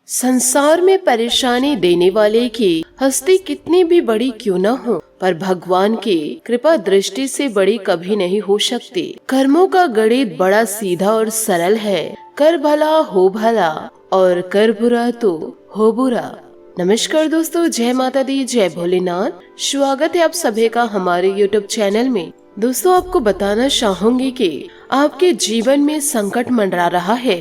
संसार में परेशानी देने वाले की हस्ती कितनी भी बड़ी क्यों न हो, पर भगवान की कृपा दृष्टि से बड़ी कभी नहीं हो सकती। कर्मों का गणित बड़ा सीधा और सरल है। कर भला हो भला और कर बुरा तो हो बुरा। नमस्कार दोस्तों, जय माता दी, जय भोलेनाथ। स्वागत है आप सभी का हमारे YouTube चैनल में। दोस्तों, आपको बताना चाहूंगी कि आपके जीवन में संकट मंडरा रहा है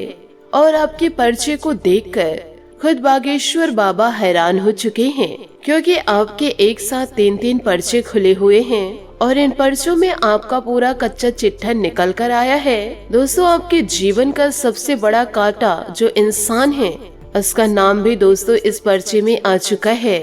और आपके पर्चे को देखकर खुद बागेश्वर बाबा हैरान हो चुके हैं, क्योंकि आपके एक साथ तीन पर्चे खुले हुए हैं और इन पर्चों में आपका पूरा कच्चा चिट्ठा निकल कर आया है। दोस्तों, आपके जीवन का सबसे बड़ा कांटा जो इंसान है, उसका नाम भी दोस्तों इस पर्चे में आ चुका है।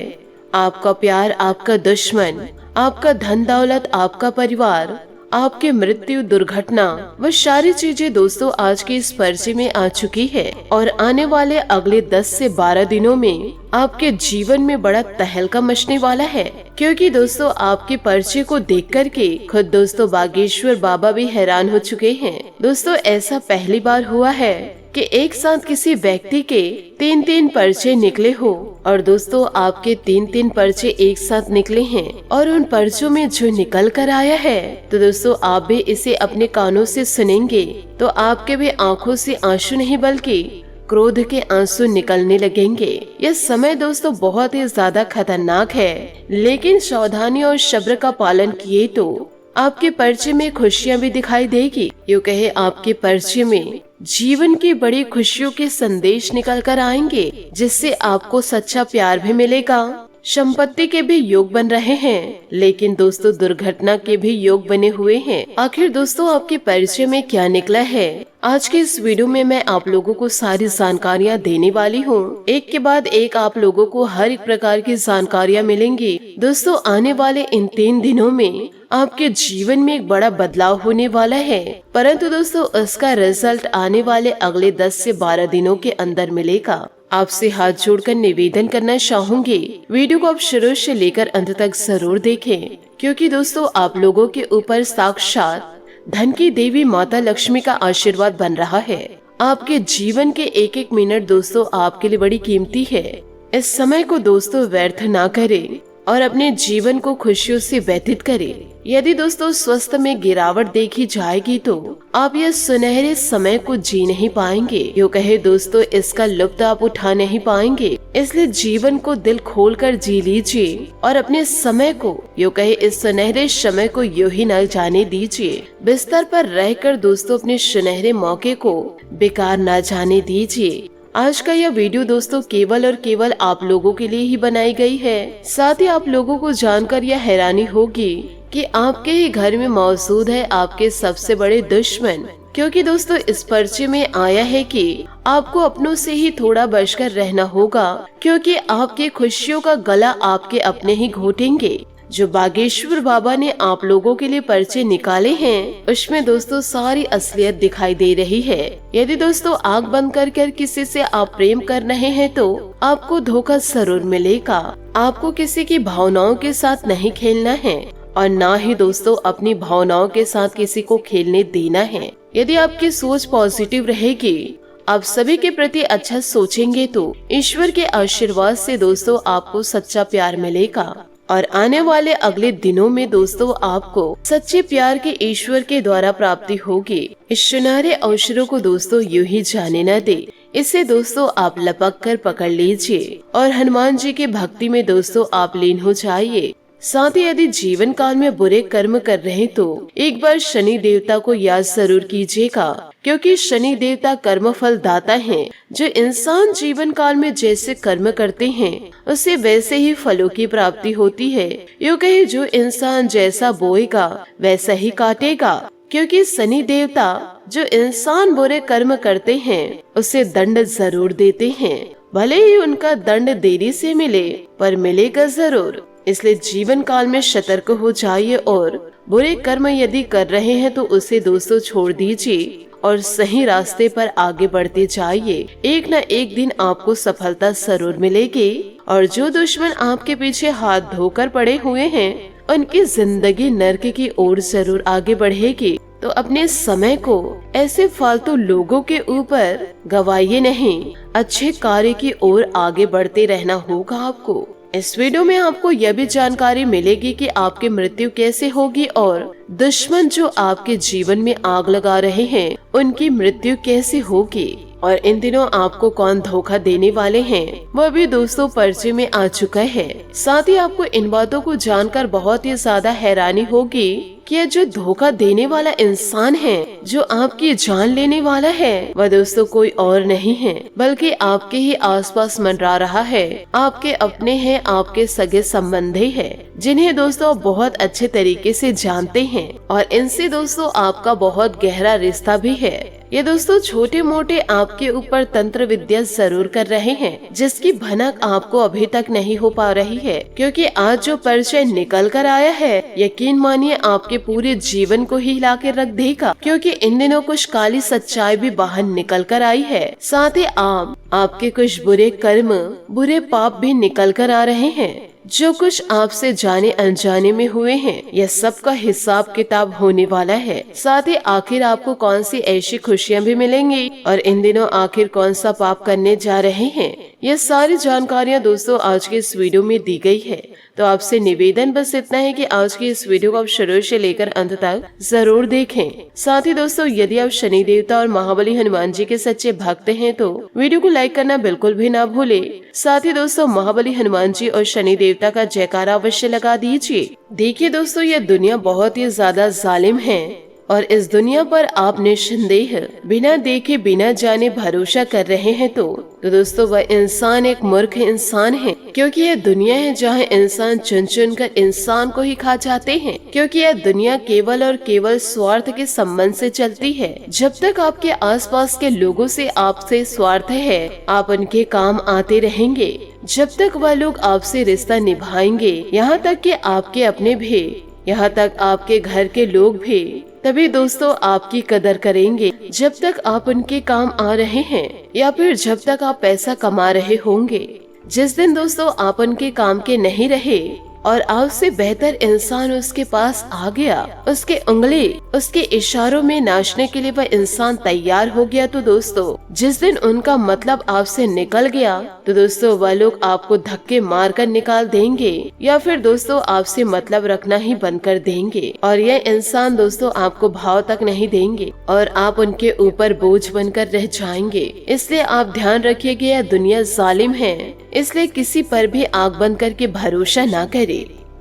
आपका प्यार, आपका दुश्मन, आपका धन दौलत, आपका परिवार, आपके मृत्यु, दुर्घटना, वह सारी चीजें दोस्तों आज के इस पर्चे में आ चुकी है। और आने वाले अगले 10 से 12 दिनों में आपके जीवन में बड़ा तहलका मचने वाला है, क्योंकि दोस्तों आपके पर्चे को देख कर के खुद दोस्तों बागेश्वर बाबा भी हैरान हो चुके हैं। दोस्तों, ऐसा पहली बार हुआ है कि एक साथ किसी व्यक्ति के तीन पर्चे निकले हो और दोस्तों आपके तीन पर्चे एक साथ निकले हैं। और उन पर्चों में जो निकल कर आया है, तो दोस्तों आप भी इसे अपने कानों से सुनेंगे तो आपके भी आंखों से आंसू नहीं बल्कि क्रोध के आंसू निकलने लगेंगे। यह समय दोस्तों बहुत ही ज्यादा खतरनाक है, लेकिन सावधानी और सब्र का पालन किए तो आपके पर्चे में खुशियाँ भी दिखाई देगी। यूँ कहे आपके पर्चे में जीवन की बड़ी खुशियों के संदेश निकल कर आएंगे, जिससे आपको सच्चा प्यार भी मिलेगा। संपत्ति के भी योग बन रहे हैं, लेकिन दोस्तों दुर्घटना के भी योग बने हुए हैं। आखिर दोस्तों आपके परिचय में क्या निकला है, आज के इस वीडियो में मैं आप लोगों को सारी जानकारियाँ देने वाली हूँ। एक के बाद एक आप लोगों को हर एक प्रकार की जानकारियाँ मिलेंगी। दोस्तों, आने वाले इन 3 दिनों में आपके जीवन में एक बड़ा बदलाव होने वाला है, परंतु दोस्तों उसका रिजल्ट आने वाले अगले 10 से 12 दिनों के अंदर मिलेगा। आपसे हाथ जोड़कर निवेदन करना चाहूंगी, वीडियो को आप शुरू से लेकर अंत तक जरूर देखें, क्योंकि दोस्तों आप लोगों के ऊपर साक्षात धन की देवी माता लक्ष्मी का आशीर्वाद बन रहा है। आपके जीवन के एक मिनट दोस्तों आपके लिए बड़ी कीमती है। इस समय को दोस्तों व्यर्थ ना करें और अपने जीवन को खुशियों से व्यतीत करें। यदि दोस्तों स्वास्थ्य में गिरावट देखी जाएगी तो आप यह सुनहरे समय को जी नहीं पाएंगे। यूँ कहे दोस्तों इसका लुत्फ आप उठा नहीं पाएंगे। इसलिए जीवन को दिल खोलकर जी लीजिए और अपने समय को, यूँ कहे इस सुनहरे समय को यूँ ही न जाने दीजिए। बिस्तर पर रहकर दोस्तों अपने सुनहरे मौके को बेकार न जाने दीजिए। आज का यह वीडियो दोस्तों केवल और केवल आप लोगों के लिए ही बनाई गई है। साथ ही आप लोगों को जानकर यह हैरानी होगी कि आपके ही घर में मौजूद है आपके सबसे बड़े दुश्मन, क्योंकि दोस्तों इस पर्चे में आया है कि आपको अपनों से ही थोड़ा बचकर रहना होगा, क्योंकि आपकी खुशियों का गला आपके अपने ही घोटेंगे। जो बागेश्वर बाबा ने आप लोगों के लिए पर्चे निकाले हैं, उसमें दोस्तों सारी असलियत दिखाई दे रही है। यदि दोस्तों आंख बंद कर किसी से आप प्रेम कर रहे हैं तो आपको धोखा जरूर मिलेगा। आपको किसी की भावनाओं के साथ नहीं खेलना है और ना ही दोस्तों अपनी भावनाओं के साथ किसी को खेलने देना है। यदि आपकी सोच पॉजिटिव रहेगी, आप सभी के प्रति अच्छा सोचेंगे तो ईश्वर के आशीर्वाद से दोस्तों आपको सच्चा प्यार मिलेगा। और आने वाले अगले दिनों में दोस्तों आपको सच्चे प्यार के ईश्वर के द्वारा प्राप्ति होगी। इस सुनहरे अवसरों को दोस्तों यूं ही जाने न दे। इसे दोस्तों आप लपक कर पकड़ लीजिए और हनुमान जी की भक्ति में दोस्तों आप लीन हो जाइए। साथ ही यदि जीवन काल में बुरे कर्म कर रहे तो एक बार शनि देवता को याद जरूर कीजिएगा, क्योंकि शनि देवता कर्म फल दाता हैं। जो इंसान जीवन काल में जैसे कर्म करते हैं उसे वैसे ही फलों की प्राप्ति होती है। यूँ कहे जो इंसान जैसा बोएगा वैसा ही काटेगा, क्योंकि शनि देवता जो इंसान बुरे कर्म करते हैं उसे दंड जरूर देते हैं। भले ही उनका दंड देरी से मिले, पर मिलेगा जरूर। इसलिए जीवन काल में सतर्क हो जाइए और बुरे कर्म यदि कर रहे हैं तो उसे दोस्तों छोड़ दीजिए और सही रास्ते पर आगे बढ़ते जाइए। एक न एक दिन आपको सफलता जरूर मिलेगी और जो दुश्मन आपके पीछे हाथ धोकर पड़े हुए हैं उनकी जिंदगी नर्क की ओर जरूर आगे बढ़ेगी। तो अपने समय को ऐसे फालतू लोगों के ऊपर गवाइए नहीं, अच्छे कार्य की ओर आगे बढ़ते रहना होगा आपको। इस वीडियो में आपको यह भी जानकारी मिलेगी कि आपकी मृत्यु कैसे होगी और दुश्मन जो आपके जीवन में आग लगा रहे हैं उनकी मृत्यु कैसे होगी, और इन दिनों आपको कौन धोखा देने वाले हैं वह भी दोस्तों पर्चे में आ चुका है। साथ ही आपको इन बातों को जानकर बहुत ही ज्यादा हैरानी होगी कि यह जो धोखा देने वाला इंसान है, जो आपकी जान लेने वाला है, वह दोस्तों कोई और नहीं है बल्कि आपके ही आसपास मंडरा रहा है। आपके अपने हैं, आपके सगे संबंधी हैं, जिन्हें दोस्तों बहुत अच्छे तरीके से जानते हैं और इनसे दोस्तों आपका बहुत गहरा रिश्ता भी है। ये दोस्तों छोटे मोटे आपके ऊपर तंत्र विद्या जरूर कर रहे हैं, जिसकी भनक आपको अभी तक नहीं हो पा रही है, क्योंकि आज जो परिचय निकल कर आया है यकीन मानिए आपके पूरे जीवन को ही हिला के रख देगा, क्योंकि इन दिनों कुछ काली सच्चाई भी बाहर निकल कर आई है। साथ ही आपके कुछ बुरे कर्म, बुरे पाप भी निकल कर आ रहे हैं। जो कुछ आपसे जाने अनजाने में हुए हैं यह सब का हिसाब किताब होने वाला है। साथ ही आखिर आपको कौन सी ऐसी खुशियां भी मिलेंगी और इन दिनों आखिर कौन सा पाप करने जा रहे हैं, यह सारी जानकारियां दोस्तों आज के इस वीडियो में दी गई है। तो आपसे निवेदन बस इतना है कि आज की इस वीडियो को आप शुरू से लेकर अंत तक जरूर देखें। साथ ही दोस्तों यदि आप शनि देवता और महाबली हनुमान जी के सच्चे भक्त हैं तो वीडियो को लाइक करना बिल्कुल भी ना भूले। साथ ही दोस्तों महाबली हनुमान जी और शनि देवता का जयकारा अवश्य लगा दीजिए। देखिए दोस्तों यह दुनिया बहुत ही ज्यादा जालिम है और इस दुनिया पर आप निस्संदेह बिना देखे बिना जाने भरोसा कर रहे हैं तो दोस्तों वह इंसान एक मूर्ख इंसान है, क्योंकि यह दुनिया है जहां इंसान चुन चुन कर इंसान को ही खा जाते हैं, क्योंकि यह दुनिया केवल और केवल स्वार्थ के संबंध से चलती है। जब तक आपके आसपास के लोगों से आपसे स्वार्थ है आप उनके काम आते रहेंगे, जब तक वह लोग आपसे रिश्ता निभाएंगे, यहाँ तक कि आपके अपने भी, यहाँ तक आपके घर के लोग भी तभी दोस्तों आपकी कदर करेंगे। जब तक आप उनके काम आ रहे हैं या फिर जब तक आप पैसा कमा रहे होंगे, जिस दिन दोस्तों आप उनके काम के नहीं रहे और आपसे बेहतर इंसान उसके पास आ गया, उसके उंगली उसके इशारों में नाचने के लिए वह इंसान तैयार हो गया, तो दोस्तों जिस दिन उनका मतलब आपसे निकल गया तो दोस्तों वह लोग आपको धक्के मारकर निकाल देंगे या फिर दोस्तों आपसे मतलब रखना ही बंद कर देंगे और यह इंसान दोस्तों आपको भाव तक नहीं देंगे और आप उनके ऊपर बोझ बनकर रह जाएंगे। इसलिए आप ध्यान रखिएगा यह दुनिया जालिम है, इसलिए किसी पर भी आंख बंद करके भरोसा ना करें।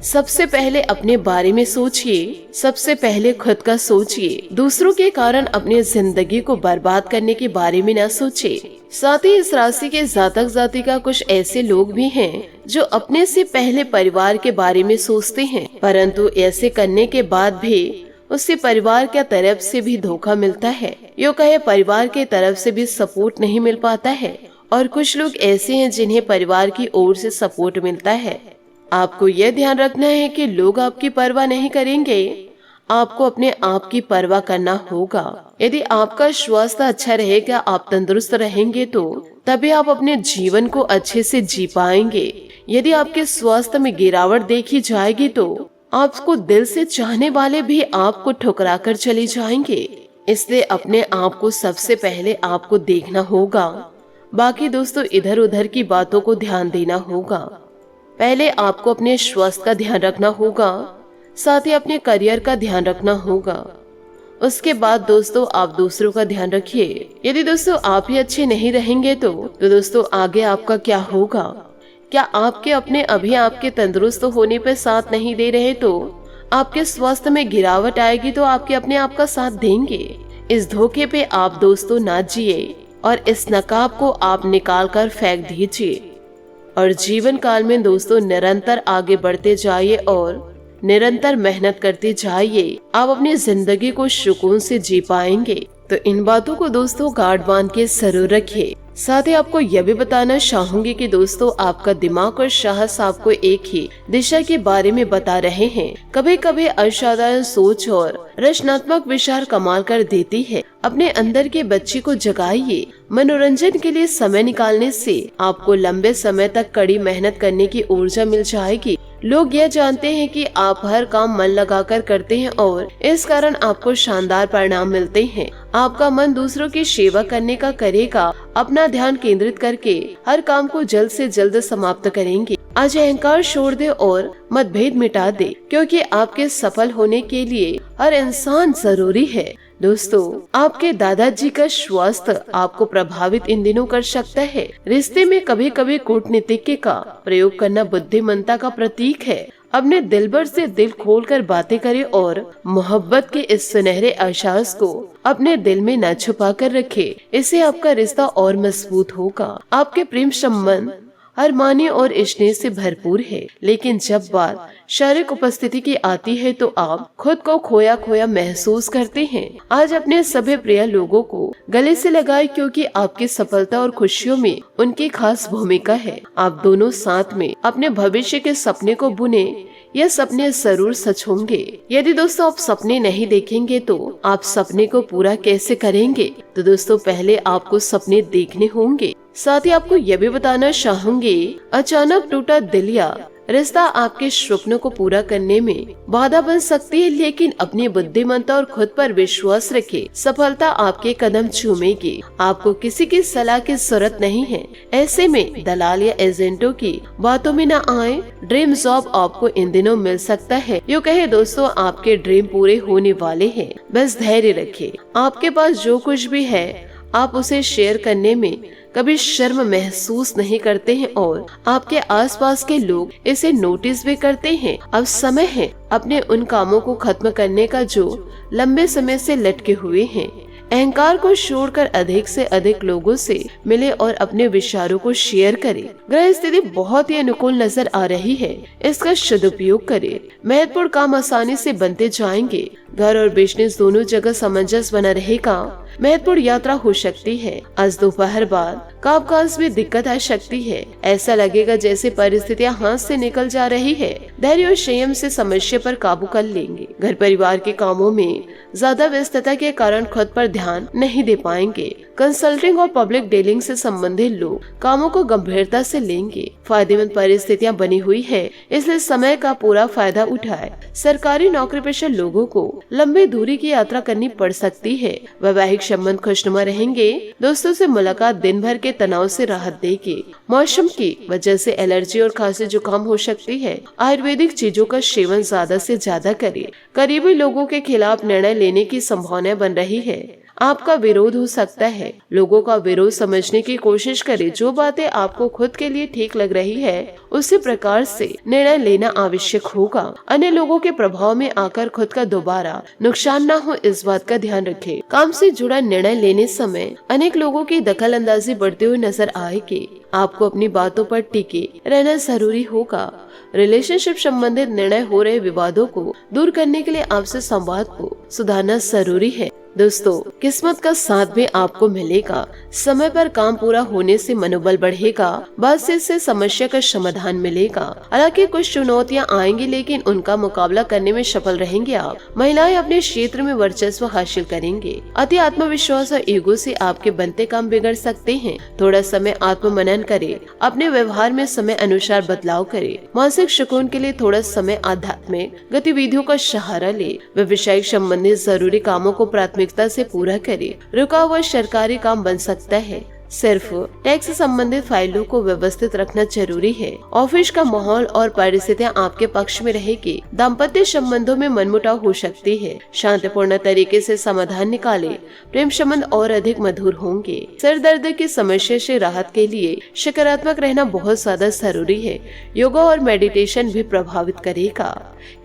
सबसे पहले अपने बारे में सोचिए, सबसे पहले खुद का सोचिए, दूसरों के कारण अपनी जिंदगी को बर्बाद करने के बारे में ना सोचे। साथ ही इस राशि के जातक जातिका कुछ ऐसे लोग भी हैं जो अपने से पहले परिवार के बारे में सोचते हैं, परंतु ऐसे करने के बाद भी उससे परिवार के तरफ से भी धोखा मिलता है, यो कहे परिवार के तरफ से भी सपोर्ट नहीं मिल पाता है। और कुछ लोग ऐसे हैं जिन्हें परिवार की ओर से सपोर्ट मिलता है। आपको यह ध्यान रखना है कि लोग आपकी परवाह नहीं करेंगे, आपको अपने आप की परवाह करना होगा। यदि आपका स्वास्थ्य अच्छा रहेगा, आप तंदुरुस्त रहेंगे तो तभी आप अपने जीवन को अच्छे से जी पाएंगे। यदि आपके स्वास्थ्य में गिरावट देखी जाएगी तो आपको दिल से चाहने वाले भी आपको ठुकरा कर चले जाएंगे। इसलिए अपने आप को सबसे पहले आपको देखना होगा, बाकी दोस्तों इधर उधर की बातों को ध्यान देना होगा। पहले आपको अपने स्वास्थ्य का ध्यान रखना होगा, साथ ही अपने करियर का ध्यान रखना होगा। उसके बाद दोस्तों आप दूसरों का ध्यान रखिए। यदि दोस्तों आप ही अच्छे नहीं रहेंगे तो दोस्तों आगे आपका क्या होगा? क्या आपके अपने अभी आपके तंदुरुस्त होने पे साथ नहीं दे रहे तो आपके स्वास्थ्य में गिरावट आएगी तो आपके अपने आप का साथ देंगे। इस धोखे पे आप दोस्तों ना जिए और इस नकाब को आप निकाल कर फेंक दीजिए और जीवन काल में दोस्तों निरंतर आगे बढ़ते जाइए और निरंतर मेहनत करते जाइए। आप अपनी जिंदगी को सुकून से जी पाएंगे। तो इन बातों को दोस्तों गांठ बांध के जरूर रखिए। साथ ही आपको यह भी बताना चाहूंगी कि दोस्तों आपका दिमाग और साहस आपको एक ही दिशा के बारे में बता रहे हैं। कभी कभी असाधारण सोच और रचनात्मक विचार कमाल कर देती है। अपने अंदर के बच्चे को जगाइए। मनोरंजन के लिए समय निकालने से आपको लंबे समय तक कड़ी मेहनत करने की ऊर्जा मिल जाएगी। लोग यह जानते हैं कि आप हर काम मन लगाकर करते हैं और इस कारण आपको शानदार परिणाम मिलते हैं। आपका मन दूसरों की सेवा करने का करेगा। अपना ध्यान केंद्रित करके हर काम को जल्द से जल्द समाप्त करेंगे। आज अहंकार छोड़ दे और मतभेद मिटा दे, क्योंकि आपके सफल होने के लिए हर इंसान जरूरी है। दोस्तों, आपके दादाजी का स्वास्थ्य आपको प्रभावित इन दिनों कर सकता है। रिश्ते में कभी कभी कूटनीति का प्रयोग करना बुद्धिमत्ता का प्रतीक है। अपने दिलबर से दिल खोलकर बातें करें और मोहब्बत के इस सुनहरे एहसास को अपने दिल में न छुपा कर रखे। इससे आपका रिश्ता और मजबूत होगा। आपके प्रेम संबंध अरमानी और स्नेह से भरपूर है, लेकिन जब बात शारीरिक उपस्थिति की आती है तो आप खुद को खोया खोया महसूस करते हैं। आज अपने सभी प्रिय लोगों को गले से लगाए, क्योंकि आपकी सफलता और खुशियों में उनकी खास भूमिका है। आप दोनों साथ में अपने भविष्य के सपने को बुने। यह सपने जरूर सच होंगे। यदि दोस्तों आप सपने नहीं देखेंगे तो आप सपने को पूरा कैसे करेंगे? तो दोस्तों, पहले आपको सपने देखने होंगे। साथ ही आपको यह भी बताना चाहूंगी, अचानक टूटा दिल या रिश्ता आपके स्वप्नों को पूरा करने में बाधा बन सकती है, लेकिन अपनी बुद्धिमत्ता और खुद पर विश्वास रखें। सफलता आपके कदम चूमेगी। आपको किसी की सलाह की जरूरत नहीं है। ऐसे में दलाल या एजेंटों की बातों में न आए। ड्रीम जॉब आपको इन दिनों मिल सकता है। यूँ कहे दोस्तों, आपके ड्रीम पूरे होने वाले हैं। बस धैर्य रखें। आपके पास जो कुछ भी है आप उसे शेयर करने में कभी शर्म महसूस नहीं करते हैं और आपके आसपास के लोग इसे नोटिस भी करते हैं। अब समय है अपने उन कामों को खत्म करने का जो लंबे समय से लटके हुए हैं। अहंकार को छोड़कर अधिक से अधिक लोगों से मिले और अपने विचारों को शेयर करें। ग्रह स्थिति बहुत ही अनुकूल नजर आ रही है, इसका सदुपयोग करें। महत्वपूर्ण काम आसानी से बनते जाएंगे। घर और बिजनेस दोनों जगह सामंजस्य बना रहेगा। महत्वपूर्ण यात्रा हो सकती है। आज दोपहर बाद कामकाज में दिक्कत आ सकती है। ऐसा लगेगा जैसे परिस्थितियां हाथ से निकल जा रही है। धैर्य और संयम से समस्या पर काबू कर लेंगे। घर परिवार के कामों में ज्यादा व्यस्तता के कारण खुद पर ध्यान नहीं दे पाएंगे। कंसल्टिंग और पब्लिक डीलिंग से संबंधित लोग कामों को गंभीरता से लेंगे। फायदेमंद परिस्थितियां बनी हुई है, इसलिए समय का पूरा फायदा उठाए। सरकारी नौकरी पेशा लोगों को लंबी दूरी की यात्रा करनी पड़ सकती है। वैवाहिक संबंध खुशनुमा रहेंगे। दोस्तों से मुलाकात दिन भर के तनाव से राहत देगी। मौसम की वजह से एलर्जी और खांसी जुकाम हो सकती है। आयुर्वेदिक चीजों का सेवन ज्यादा से ज्यादा करें। करीबी लोगों के खिलाफ निर्णय लेने की संभावना बन रही है। आपका विरोध हो सकता है। लोगों का विरोध समझने की कोशिश करें। जो बातें आपको खुद के लिए ठीक लग रही है उसी प्रकार से निर्णय लेना आवश्यक होगा। अन्य लोगों के प्रभाव में आकर खुद का दोबारा नुकसान न हो, इस बात का ध्यान रखें। काम से जुड़ा निर्णय लेने समय अनेक लोगों की दखल अंदाजी बढ़ती हुई नजर आएगी। आपको अपनी बातों पर टिके रहना जरूरी होगा। रिलेशनशिप संबंधित निर्णय हो रहे विवादों को दूर करने के लिए आपसे संवाद को सुधारना जरूरी है। दोस्तों, किस्मत का साथ भी आपको मिलेगा। समय पर काम पूरा होने से मनोबल बढ़ेगा। बातचीत से समस्या का समाधान मिलेगा। हालांकि कुछ चुनौतियां आएंगी, लेकिन उनका मुकाबला करने में सफल रहेंगे आप। महिलाएं अपने क्षेत्र में वर्चस्व हासिल करेंगे। अति आत्मविश्वास और ईगो से आपके बनते काम बिगड़ सकते हैं। थोड़ा समय आत्म मनन करें। अपने व्यवहार में समय अनुसार बदलाव करें। मानसिक सुकून के लिए थोड़ा समय आध्यात्मिक गतिविधियों का सहारा ले। व्यवसायिक संबंधित जरूरी कामों को प्राथमिकता से पूरा करें। रुका हुआ सरकारी काम बन सकता है। सिर्फ टैक्स से संबंधित फाइलों को व्यवस्थित रखना जरूरी है। ऑफिस का माहौल और परिस्थितियां आपके पक्ष में रहेगी। दाम्पत्य संबंधों में मनमुटाव हो सकती है। शांतिपूर्ण तरीके से समाधान निकाले। प्रेम संबंध और अधिक मधुर होंगे। सिर दर्द की समस्या से राहत के लिए सकारात्मक रहना बहुत ज्यादा जरूरी है। योगा और मेडिटेशन भी प्रभावित करेगा।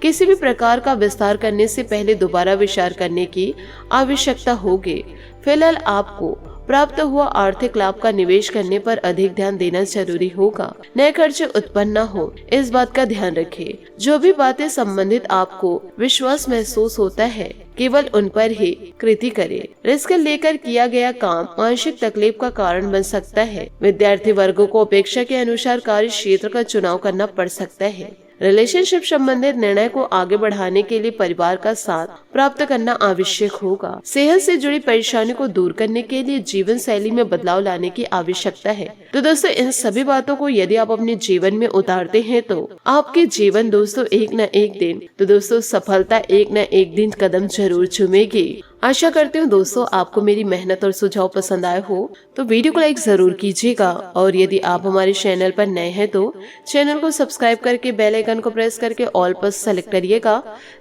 किसी भी प्रकार का विस्तार करने से पहले दोबारा विचार करने की आवश्यकता होगी। फिलहाल आपको प्राप्त हुआ आर्थिक लाभ का निवेश करने पर अधिक ध्यान देना जरूरी होगा। नए खर्चे उत्पन्न न हो, इस बात का ध्यान रखें। जो भी बातें संबंधित आपको विश्वास महसूस होता है केवल उन पर ही कृति करें। रिस्क लेकर किया गया काम मानसिक तकलीफ का कारण बन सकता है। विद्यार्थी वर्गों को अपेक्षा के अनुसार कार्य क्षेत्र का चुनाव करना पड़ सकता है। रिलेशनशिप संबंधित निर्णय को आगे बढ़ाने के लिए परिवार का साथ प्राप्त करना आवश्यक होगा। सेहत से जुड़ी परेशानी को दूर करने के लिए जीवन शैली में बदलाव लाने की आवश्यकता है। तो दोस्तों, इन सभी बातों को यदि आप अपने जीवन में उतारते हैं तो आपके जीवन दोस्तों एक न एक दिन सफलता एक न एक दिन कदम जरूर चूमेगी। आशा करती हूँ दोस्तों आपको मेरी मेहनत और सुझाव पसंद आए हो तो वीडियो को लाइक जरूर कीजिएगा, और यदि आप हमारे चैनल पर नए हैं तो चैनल को सब्सक्राइब करके बेल आइकन को प्रेस करके ऑल पर सेलेक्ट करिएगा,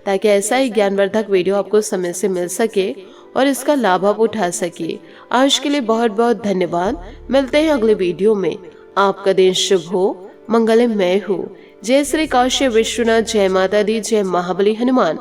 ताकि ऐसा ही ज्ञानवर्धक वीडियो आपको समय से मिल सके और इसका लाभ आप उठा सके। आज के लिए बहुत बहुत धन्यवाद। मिलते हैं अगले वीडियो में। आपका दिन शुभ हो, मंगलमय हो। जय श्री काशी विश्वनाथ, जय माता दी, जय महाबली हनुमान।